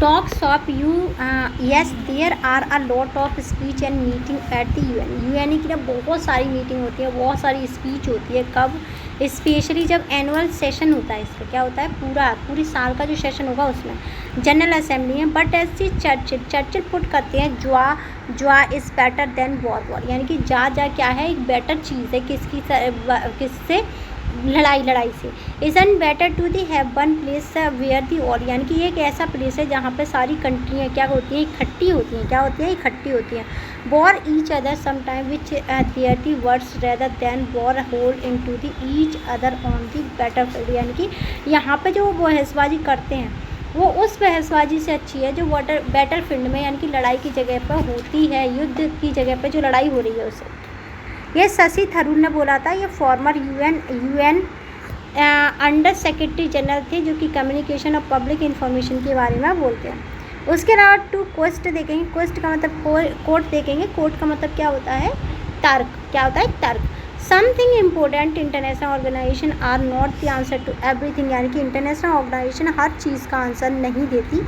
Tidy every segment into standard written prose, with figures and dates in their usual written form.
Talks of you yes there are a lot of speech and meeting at the UN की ना बहुत सारी meeting होती है, बहुत सारी स्पीच होती है। कब? स्पेशली जब एनुअल सेशन होता है, इसका क्या होता है, पूरी साल का जो सेशन होगा उसमें जनरल असेंबली में। बट ऐसी चर्चिल पुट करते हैं ज्वा इज़ बेटर देन वॉर, यानी कि जा क्या है, एक बेटर चीज़ है किससे, लड़ाई से। Isn't better to the have one place where the all, यानी कि एक ऐसा प्लेस है जहाँ पे सारी कंट्रियाँ क्या होती हैं, इकट्ठी होती हैं। क्या होती हैं? इकट्ठी होती हैं। War each other sometime which their the words rather than war hold in to the each other on the battle field, यानी कि यहाँ पे जो वो बहसबाजी करते हैं वो उस बहसबाजी से अच्छी है जो बैटल फील्ड में, यानी कि लड़ाई की जगह पर होती है, युद्ध की जगह पर जो लड़ाई हो रही है उसे। ये शशि थरूर ने बोला था। ये farmer UN under secretary general थे जो कि कम्युनिकेशन और पब्लिक इंफॉर्मेशन के बारे में बोलते हैं। उसके अलावा टू क्वेस्ट देखेंगे। क्वेस्ट का मतलब कोर्ट देखेंगे। कोर्ट का मतलब क्या होता है? तर्क। क्या होता है? तर्क। Something important international organization are not the answer to everything, यानी कि इंटरनेशनल ऑर्गेनाइजेशन हर चीज़ का आंसर नहीं देती,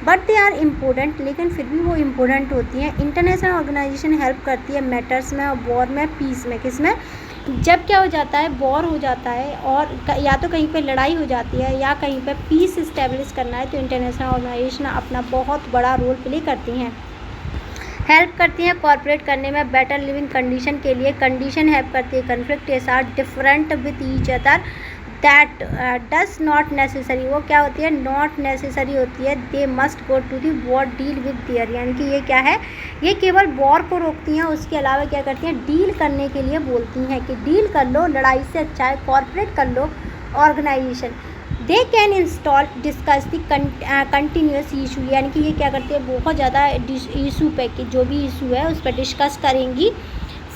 बट दे आर इम्पोर्टेंट, लेकिन फिर भी वो इम्पोर्टेंट होती हैं। इंटरनेशनल ऑर्गेनाइजेशन हेल्प करती है मैटर्स में और वॉर में, पीस में। किस में? जब क्या हो जाता है, वॉर हो जाता है और या तो कहीं पे लड़ाई हो जाती है या कहीं पे पीस इस्टेब्लिश करना है, तो इंटरनेशनल ऑर्गेनाइजेशन अपना बहुत बड़ा रोल प्ले करती हैं। हेल्प करती हैं कॉर्पोरेट करने में, बेटर लिविंग कंडीशन के लिए। कंडीशन हेल्प करती है कन्फ्लिक्ट के साथ, different with each other, that does not necessary, वो क्या होती है? नॉट नेसेसरी होती है। They must go to the war deal with their, यानी कि ये क्या है? ये केवल वॉर को रोकती हैं, उसके अलावा क्या करती हैं? डील करने के लिए बोलती हैं कि डील कर लो, लड़ाई से अच्छा है कॉर्पोरेट कर लो organisation. They can install discuss the continuous issue, यानी कि ये क्या करते हैं? बहुत ज़्यादा इशू पे, कि जो भी इशू है उस पर डिस्कस करेंगी,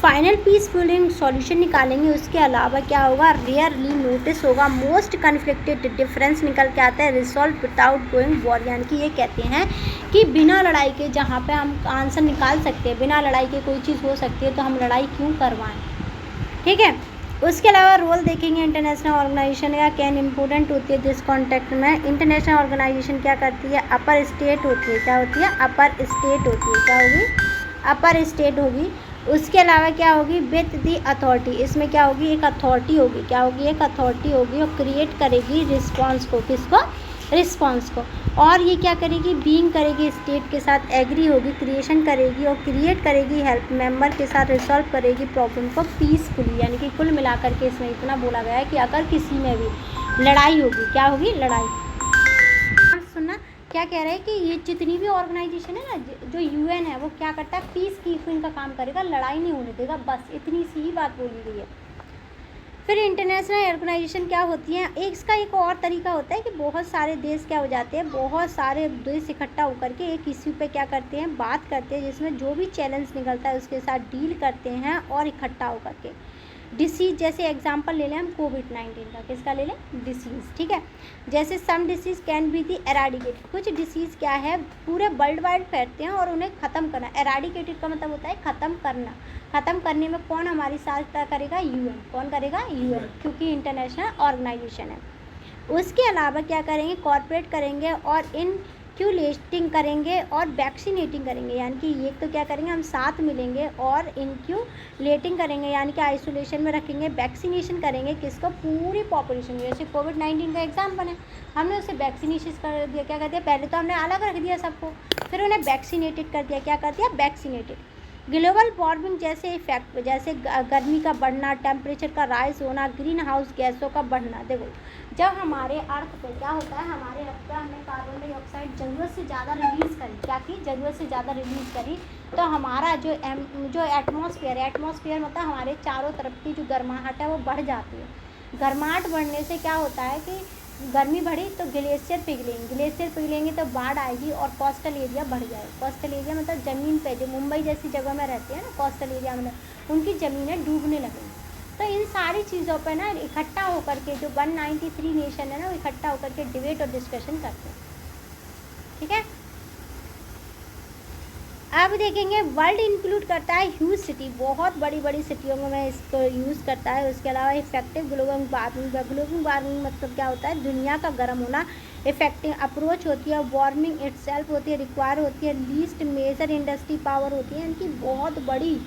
फाइनल पीसफुल सॉल्यूशन निकालेंगे। उसके अलावा क्या होगा? रेयरली नोटिस होगा मोस्ट कन्फ्लिक्टेड डिफरेंस निकल के आता है, रिजॉल्व विदाउट गोइंग वॉर, यानी कि ये कहते हैं कि बिना लड़ाई के जहाँ पे हम आंसर निकाल सकते हैं, बिना लड़ाई के कोई चीज़ हो सकती है, तो हम लड़ाई क्यों करवाएं? ठीक है। उसके अलावा रोल देखेंगे इंटरनेशनल ऑर्गेनाइजेशन या कैन इम्पोर्टेंट होती है दिस कॉन्टेक्ट में। इंटरनेशनल ऑर्गेनाइजेशन क्या करती है? अपर स्टेट होती है। क्या होती है? अपर स्टेट होती है। क्या होगी? अपर स्टेट होगी। उसके अलावा क्या होगी? विथ दी अथॉरिटी, इसमें क्या होगी? एक अथॉरिटी होगी। क्या होगी? एक अथॉरिटी होगी और क्रिएट करेगी रिस्पॉन्स को। किसको? रिस्पॉन्स को। और ये क्या करेगी? बीइंग करेगी, स्टेट के साथ एग्री होगी, क्रिएशन करेगी और क्रिएट करेगी, हेल्प मेंबर के साथ रिसॉल्व करेगी प्रॉब्लम को पीसफुली, यानी कि कुल मिलाकर के इसमें इतना बोला गया है कि अगर किसी में भी लड़ाई होगी, क्या होगी? लड़ाई। सुनना क्या कह रहे हैं कि ये जितनी भी ऑर्गेनाइजेशन है ना, जो यूएन है, वो क्या करता है? पीस कीपिंग का काम करेगा, लड़ाई नहीं होने देगा, बस इतनी सी ही बात बोली गई है। फिर इंटरनेशनल ऑर्गेनाइजेशन क्या होती हैं? इसका एक और तरीका होता है कि बहुत सारे देश क्या हो जाते हैं, बहुत सारे देश इकट्ठा होकर के एक इश्यू पे क्या करते हैं? बात करते हैं, जिसमें जो भी चैलेंज निकलता है उसके साथ डील करते हैं और इकट्ठा होकर के। डिसीज़, जैसे एग्जांपल ले लें हम कोविड-19 का। किसका ले लें? डिसीज़। ठीक है। जैसे सम डिसीज़ कैन बी दी एराडिकेटेड, कुछ डिसीज़ क्या है? पूरे वर्ल्ड वाइड फैलते हैं और उन्हें ख़त्म करना। एराडिकेटेड का मतलब होता है ख़त्म करना। ख़त्म करने में कौन हमारी सहायता करेगा? यूएन। कौन करेगा? यूएन, क्योंकि इंटरनेशनल ऑर्गेनाइजेशन है। उसके अलावा क्या करेंगे? कॉर्पोरेट करेंगे और इनक्यूलेटिंग करेंगे और वैक्सीनेटिंग करेंगे, यानी कि ये तो क्या करेंगे? हम साथ मिलेंगे और इनक्यूलेटिंग करेंगे, यानी कि आइसोलेशन में रखेंगे, वैक्सीनेशन करेंगे। किसको? पूरी पॉपुलेशन। जैसे कोविड-19 का एग्जाम्पल है, हमने उसे वैक्सीनेशन कर दिया। क्या कर दिया? पहले तो हमने अलग रख दिया सबको, फिर उन्हें वैक्सीनेटेड कर दिया। क्या कर दिया? वैक्सीनेटेड। ग्लोबल वार्मिंग जैसे इफेक्ट, जैसे गर्मी का बढ़ना, टेम्परेचर का राइज होना, ग्रीन हाउस गैसों का बढ़ना। देखो, जब हमारे अर्थ पे क्या होता है? हमारे अर्थ पे हमने कार्बन डाइऑक्साइड ज़रूरत से ज़्यादा रिलीज़ करी। क्या की? ज़रूरत से ज़्यादा रिलीज़ करी, तो हमारा जो एटमॉस्फेयर है, एटमॉस्फेयर मतलब हमारे चारों तरफ की जो गर्माहट है वो बढ़ जाती है। गर्माहट बढ़ने से क्या होता है कि गर्मी बढ़ी तो ग्लेशियर पिघलेंगे तो बाढ़ आएगी और कोस्टल एरिया बढ़ जाएगा। कोस्टल एरिया मतलब ज़मीन पे, जो मुंबई जैसी जगह में रहते हैं ना, कोस्टल एरिया में, उनकी ज़मीनें डूबने लगेंगी। तो इन सारी चीज़ों पे ना इकट्ठा होकर के जो 193 नेशन है ना, वो इकट्ठा होकर के डिबेट और डिस्कशन करते हैं। ठीक है। अब देखेंगे वर्ल्ड इंक्लूड करता है ह्यूज सिटी, बहुत बड़ी बड़ी सिटियों में इसको यूज़ करता है। उसके अलावा इफेक्टिव ग्लोबल वार्मिंग मतलब क्या होता है? दुनिया का गर्म होना इफेक्टिव अप्रोच होती है, वार्मिंग इटसेल्फ होती है, रिक्वायर होती है, लीस्ट मेजर इंडस्ट्री पावर होती है, इनकी बहुत बड़ी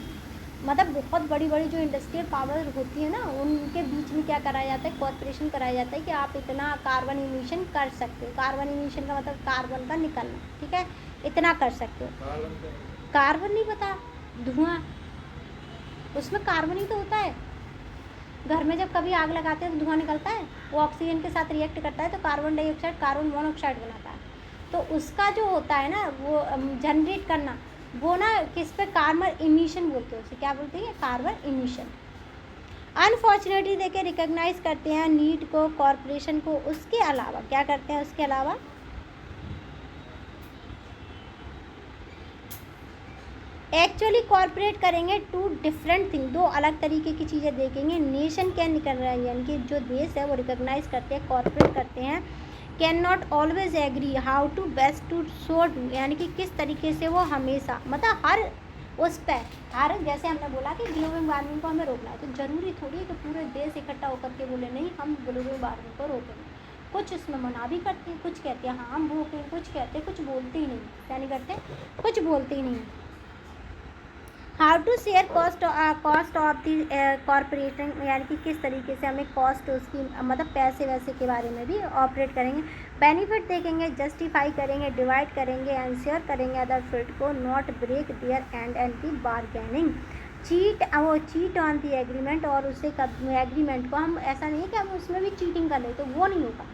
बहुत बड़ी बड़ी जो इंडस्ट्रियल पावर होती है ना, उनके बीच में क्या कराया जाता है, कॉर्पोरेशन कराया जाता है कि आप इतना कार्बन इमिशन कर सकते हो। कार्बन इमिशन का मतलब कार्बन का निकलना, ठीक है, इतना कर सकते हो। कार्बन नहीं पता, धुआं, उसमें कार्बन ही तो होता है। घर में जब कभी आग लगाते हैं तो धुआं निकलता है, वो ऑक्सीजन के साथ रिएक्ट करता है तो कार्बन डाइऑक्साइड कार्बन मोनोऑक्साइड बनाता है। तो उसका जो होता है ना वो जनरेट करना, वो ना किस पे, कार्बन इमिशन बोलते हैं उसे, क्या बोलते हैं, कार्बन इमिशन। अनफॉर्चुनेटली देखे रिकॉग्नाइज करते हैं नीड को, कॉरपोरेशन को। उसके अलावा क्या करते हैं, उसके अलावा एक्चुअली कॉर्पोरेट करेंगे टू डिफरेंट थिंग, दो अलग तरीके की चीज़ें देखेंगे। नेशन क्या निकल रहा है, यानी कि जो देश है वो रिकॉग्नाइज करते हैं, कॉर्पोरेट करते हैं। Can not always agree how to best to so do, यानी कि किस तरीके से वो हमेशा हर उस पर हर, जैसे हमने बोला कि ग्लोबल वार्मिंग को हमें रोकना है, तो ज़रूरी थोड़ी है कि पूरे देश इकट्ठा होकर के बोले नहीं हम ग्लोबल वार्मिंग को रोकेंगे। कुछ उसमें मना भी करते हैं, कुछ कहते हैं हाँ हम रोकें, कुछ कहते हैं, कुछ बोलते ही नहीं। क्या नहीं करते, कुछ बोलते ही नहीं। How to share cost of the corporation, यानी कि किस तरीके से हमें कॉस्ट उसकी पैसे वैसे के बारे में भी ऑपरेट करेंगे। बेनिफिट देखेंगे, जस्टिफाई करेंगे, डिवाइड करेंगे, एंश्योर करेंगे अदर फील्ड को not break their end the bargaining. Cheat on the agreement, और उसे एग्रीमेंट को हम ऐसा नहीं है कि हम उसमें भी चीटिंग कर ले, तो वो नहीं होगा,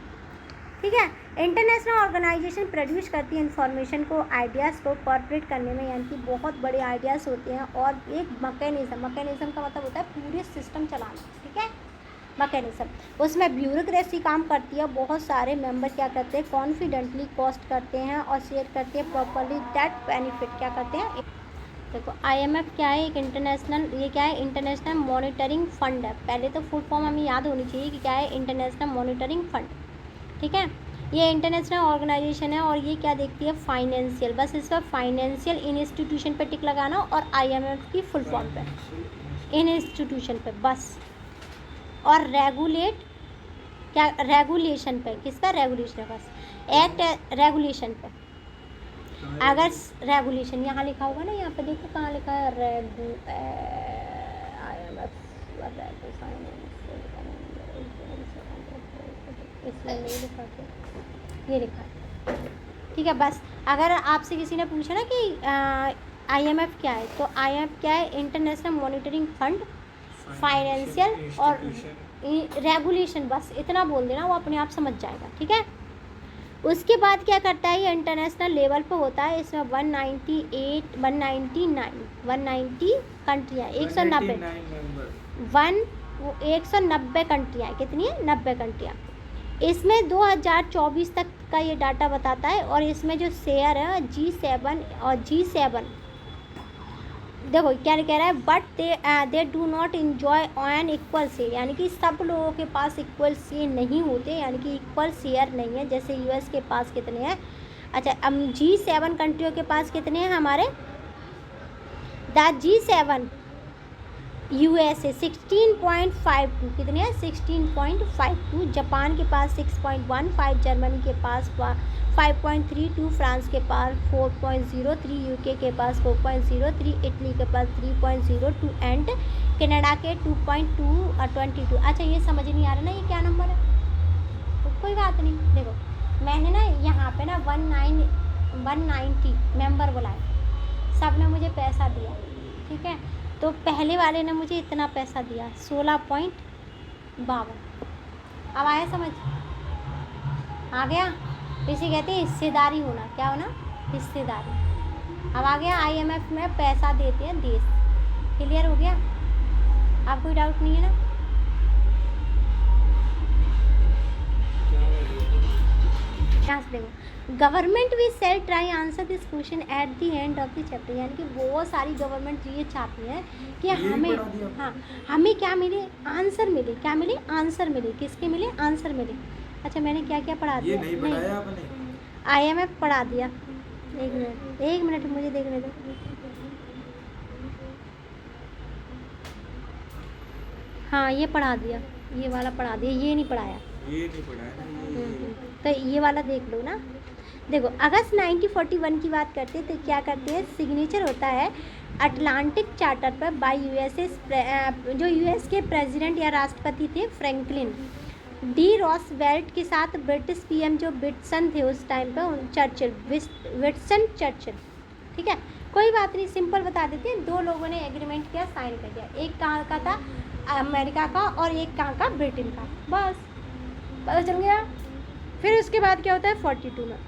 ठीक है। इंटरनेशनल ऑर्गेनाइजेशन प्रोड्यूस करती है इन्फॉर्मेशन को, आइडियाज़ को कॉर्पोरेट करने में, यानी कि बहुत बड़े आइडियाज़ होते हैं। और एक मैकेनिज्म का मतलब होता है पूरे सिस्टम चलाना, ठीक है, मैकेनिज्म। उसमें ब्यूरोक्रेसी काम करती है, बहुत सारे मेंबर क्या करते हैं, कॉन्फिडेंटली कॉस्ट करते हैं और शेयर करते हैं प्रॉपरली दैट बेनिफिट। क्या करते हैं, देखो IMF क्या है, एक इंटरनेशनल, ये क्या है, इंटरनेशनल मॉनिटरिंग फंड है। पहले तो फुल फॉर्म हमें याद होनी चाहिए कि क्या है, इंटरनेशनल मॉनिटरिंग फंड, ठीक है। ये इंटरनेशनल ऑर्गेनाइजेशन है और ये क्या देखती है, फाइनेंशियल, बस इस पर फाइनेंशियल इंस्टीट्यूशन पे टिक लगाना और IMF की फुल फॉर्म पे इंस्टीट्यूशन पे बस। और रेगुलेट, क्या रेगुलेशन पे, किस पर, रेगुलेशन है बस, एक्ट रेगुलेशन पे। अगर रेगुलेशन यहाँ लिखा होगा ना, यहाँ पे देखो कहाँ लिखा है, रेगू IMF, इसमें नहीं लिखा था, ये लिखा है, ठीक है। बस अगर आपसे किसी ने पूछा ना कि IMF क्या है, तो IMF क्या है, इंटरनेशनल मॉनिटरिंग फंड, फाइनेंशियल और रेगुलेशन, बस इतना बोल देना, वो अपने आप समझ जाएगा, ठीक है। उसके बाद क्या करता है, ये इंटरनेशनल लेवल पे होता है। इसमें 190 कंट्रियाँ, 190 कंट्रियाँ, कितनी है, 90 कंट्रियाँ। इसमें 2024 तक का ये डाटा बताता है। और इसमें जो शेयर है G7 और G7, देखो क्या कह रहा है, but they do not enjoy on equal share, यानी कि सब लोगों के पास इक्वल शेयर नहीं होते, यानी कि इक्वल शेयर नहीं है। जैसे US के पास कितने हैं, अच्छा अब G7 कंट्रियों के पास कितने हैं हमारे, द G7 USA 16.52, कितने हैं, 16.52। जापान के पास 6.15, जर्मनी के पास 5.32, फ्रांस के पास 4.03, UK के पास 4.03, इटली के पास 3.02 एंड कनाडा के 2.22। अच्छा ये समझ नहीं आ रहा ना ये क्या नंबर है, तो कोई बात नहीं। देखो मैंने ना यहाँ पे ना 190 मेंबर बुलाए, सब ने मुझे पैसा दिया, ठीक है। तो पहले वाले ने मुझे इतना पैसा दिया 16.52। अब आया समझ, आ गया। इसे कहते हैं हिस्सेदारी होना, क्या होना, हिस्सेदारी। अब आ गया IMF में पैसा देते हैं देश, क्लियर हो गया, आप कोई डाउट नहीं है ना। यहाँ से देखो, government we shall try answer this question at the end of the chapter, यानी कि बहुत सारी गवर्नमेंट ये चाहती है कि हमें, हाँ हमें क्या मिले, आंसर मिले, क्या मिले, आंसर मिले, किसके मिले, आंसर मिले। अच्छा मैंने क्या क्या पढ़ा दिया, नहीं पढ़ाया आपने, IMF पढ़ा दिया, एक मिनट मुझे देखने दो। हाँ ये पढ़ा दिया, ये वाला पढ़ा दिया, ये नहीं पढ़ाया, ये नहीं पढ़ा है ना ये। तो ये वाला देख लो ना। देखो अगस्त 1941 की बात करते हैं तो क्या करते हैं, सिग्नेचर होता है अटलांटिक चार्टर पर बाय यूएसएस, जो यूएस के प्रेसिडेंट या राष्ट्रपति थे फ्रैंकलिन डी रॉसवेल्ट के साथ ब्रिटिश पीएम जो विटसन थे उस टाइम पर, चर्चिल, विटसन चर्चिल। ठीक है, कोई बात नहीं, सिंपल बता देते हैं। दो लोगों ने एग्रीमेंट किया, साइन कर दिया, एक कहाँ का था अमेरिका का और एक कहाँ का ब्रिटेन का, बस पता चल गया। फिर उसके बाद क्या होता है 42 में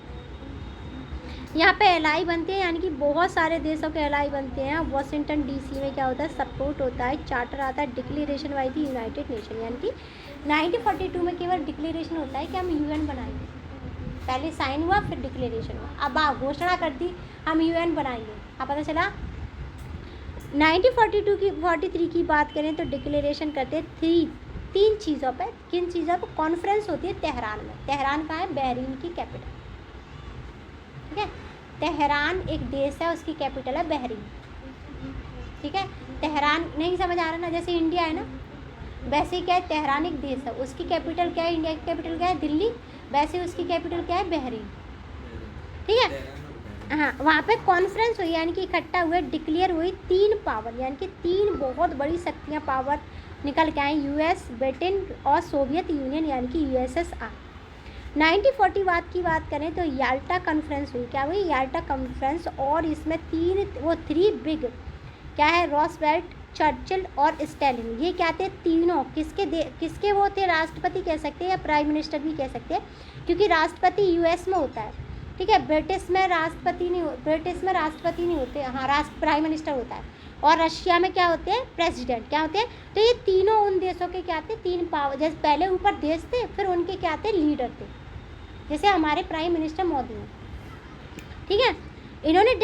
यहाँ पे एलआई बनते हैं, यानी कि बहुत सारे देशों के एलआई बनते हैं। वाशिंगटन डीसी में क्या होता है, सपोर्ट होता है, चार्टर आता है, declaration by the United nation, यानी कि 1942 में केवल डिक्लेरेशन होता है कि हम यूएन बनाएंगे। पहले साइन हुआ फिर डिक्लेरेशन हुआ, अब घोषणा कर दी हम यूएन बनाएंगे। अब पता चला 1942 की 43 की बात करें तो डिक्लेरेशन करते तीन चीज़ों पर। किन चीज़ों पर? कॉन्फ्रेंस होती है तेहरान में। तेहरान कहाँ है? बहरीन की कैपिटल। ठीक है, तेहरान एक देश है, उसकी कैपिटल है बहरीन। ठीक है, तेहरान नहीं समझ आ रहा ना, जैसे इंडिया है ना, वैसे ही क्या है तेहरान एक देश है, उसकी कैपिटल क्या है, इंडिया की कैपिटल क्या है दिल्ली, वैसे उसकी कैपिटल क्या है बहरीन। ठीक है, हाँ, वहाँ पे कॉन्फ्रेंस हुई, यानी कि इकट्ठा हुए, डिक्लेयर हुई 3 पावर, यानी कि 3 बहुत बड़ी शक्तियाँ पावर निकल के आई, यूएस, ब्रिटेन और सोवियत यूनियन, यानी कि यूएसएसआर। 1940 की बात करें तो याल्टा कॉन्फ्रेंस हुई। क्या हुई? याल्टा कॉन्फ्रेंस, और इसमें 3 बिग क्या है, रॉसवेल्ट, चर्चिल और स्टैलिन, ये क्या थे तीनों, किसके वो थे, राष्ट्रपति कह सकते हैं या प्राइम मिनिस्टर भी कह सकते हैं, क्योंकि राष्ट्रपति यूएस में होता है। ठीक है, ब्रिटिश में राष्ट्रपति नहीं होते, हाँ प्राइम मिनिस्टर होता है, और रशिया में क्या होते हैं, प्रेसिडेंट क्या होते हैं। तो ये तीनों उन देशों के क्या थे, 3 पावर, जैसे पहले ऊपर देश थे, फिर उनके क्या थे, लीडर थे, जैसे हमारे प्राइम मिनिस्टर मोदी हैं। ठीक है, इन्होंने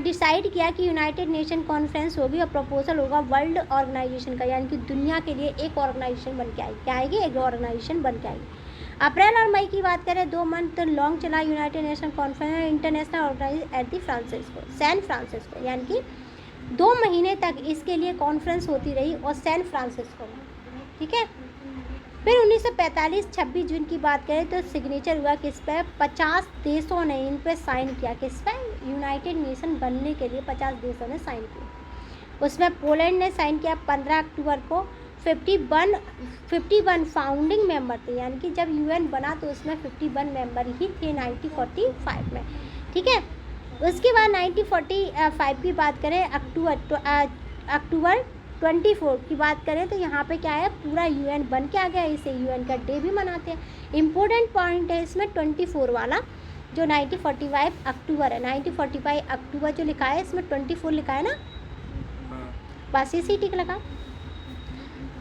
डिसाइड किया कि यूनाइटेड नेशन कॉन्फ्रेंस होगी और प्रपोजल होगा वर्ल्ड ऑर्गेनाइजेशन का, यानी कि दुनिया के लिए एक ऑर्गेनाइजेशन बन के आएगी। क्या आएगी? एक ऑर्गेनाइजेशन बन के आएगी। अप्रैल और मई की बात करें, 2 मंथ लॉन्ग चला United Nation conference international organization at the San Francisco, यानी कि 2 महीने तक इसके लिए कॉन्फ्रेंस होती रही और सैन फ्रांसिस्को में। ठीक है, फिर 1945 26 जून की बात करें तो सिग्नेचर हुआ किस पे, 50 देशों ने इन पे साइन किया। किस पे? यूनाइटेड नेशन बनने के लिए 50 देशों ने साइन किया। उसमें पोलैंड ने साइन किया 15 अक्टूबर को। 51 फाउंडिंग मेंबर थे, यानी कि जब यूएन बना तो उसमें 51 मेंबर ही थे 1945 में। ठीक है, उसके बाद 1945 की बात करें, अक्टूबर 24 की बात करें तो यहाँ पे क्या है, पूरा यूएन बन के आ गया। इसे यूएन का डे भी मनाते हैं। इम्पोर्टेंट पॉइंट है इसमें 24 वाला, जो 1945 अक्टूबर है, 1945 अक्टूबर जो लिखा है इसमें 24 लिखा है ना, बस इसी टिक लगा।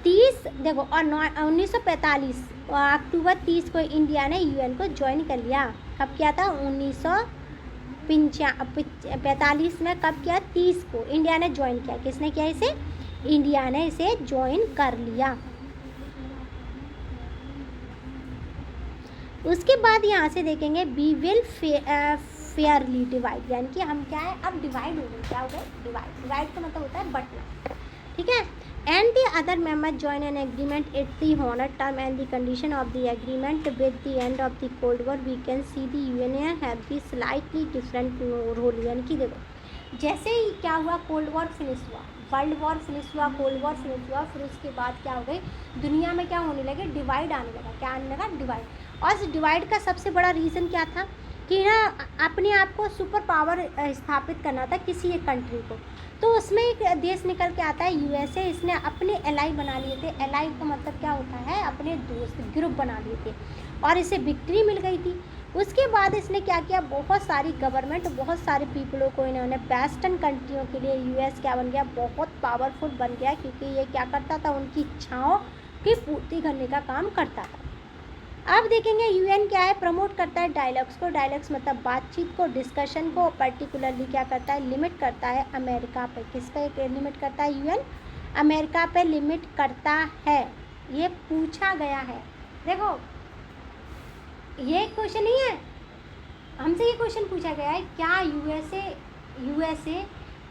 30 देखो, और 1945 अक्टूबर 30 को इंडिया ने यूएन को ज्वाइन कर लिया। कब किया था? 1945 में। कब किया? 30 को इंडिया ने ज्वाइन किया। किसने किया इसे? इंडिया ने इसे ज्वाइन कर लिया। उसके बाद यहाँ से देखेंगे वी विल फेयरली डिवाइड, यानी कि हम क्या है, अब डिवाइड हो गए। क्या हो गए? डिवाइड का मतलब होता है बंटना। ठीक है, and the other members join an agreement at the honor term and the condition of the agreement. With the end of the Cold War we can see the UN have the slightly different role। यानी कि देखो, जैसे ही क्या हुआ, cold war finish हुआ, world war finish हुआ, cold war finish हुआ, फिर उसके बाद क्या हो गई, दुनिया में क्या होने लगे, डिवाइड आने लगा। क्या आने लगा? डिवाइड। और इस डिवाइड का सबसे बड़ा रीज़न क्या था कि ना, अपने आप को सुपर पावर स्थापित करना था किसी एक कंट्री को। तो उसमें एक देश निकल के आता है यूएसए। इसने अपने एलाई बना लिए थे। एलाई का मतलब क्या होता है? अपने दोस्त, ग्रुप बना लिए थे, और इसे विक्ट्री मिल गई थी। उसके बाद इसने क्या किया, बहुत सारी गवर्नमेंट, बहुत सारे पीपलों को इन्होंने, वेस्टर्न कंट्रियों के लिए यूएस क्या बन गया, बहुत पावरफुल बन गया, क्योंकि ये क्या करता था, उनकी इच्छाओं की पूर्ति करने का काम करता था। अब देखेंगे यूएन क्या है, प्रमोट करता है डायलॉग्स को। डायलॉग्स मतलब बातचीत को, डिस्कशन को। पर्टिकुलरली क्या करता है, लिमिट करता है अमेरिका पे। किस पे लिमिट करता है यूएन? अमेरिका पे लिमिट करता है। ये पूछा गया है। देखो, ये क्वेश्चन नहीं है, हमसे ये क्वेश्चन पूछा गया है, क्या यूएसए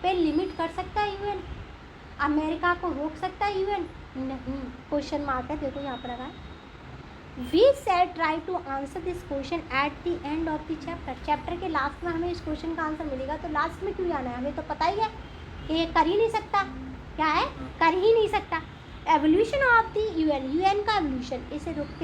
पे लिमिट कर सकता है यूएन? अमेरिका को रोक सकता है यूएन? नहीं, क्वेश्चन मार्क है। देखो यहाँ पर लगा है, we said try to answer this question at the end of the chapter. Chapter के लास्ट में हमें इस क्वेश्चन का आंसर मिलेगा, तो लास्ट में क्यों जाना है, हमें तो पता ही है कि ये कर ही नहीं सकता। क्या है, कर ही नहीं सकता। Evolution of the UN, UN का एवोल्यूशन, इसे रुक के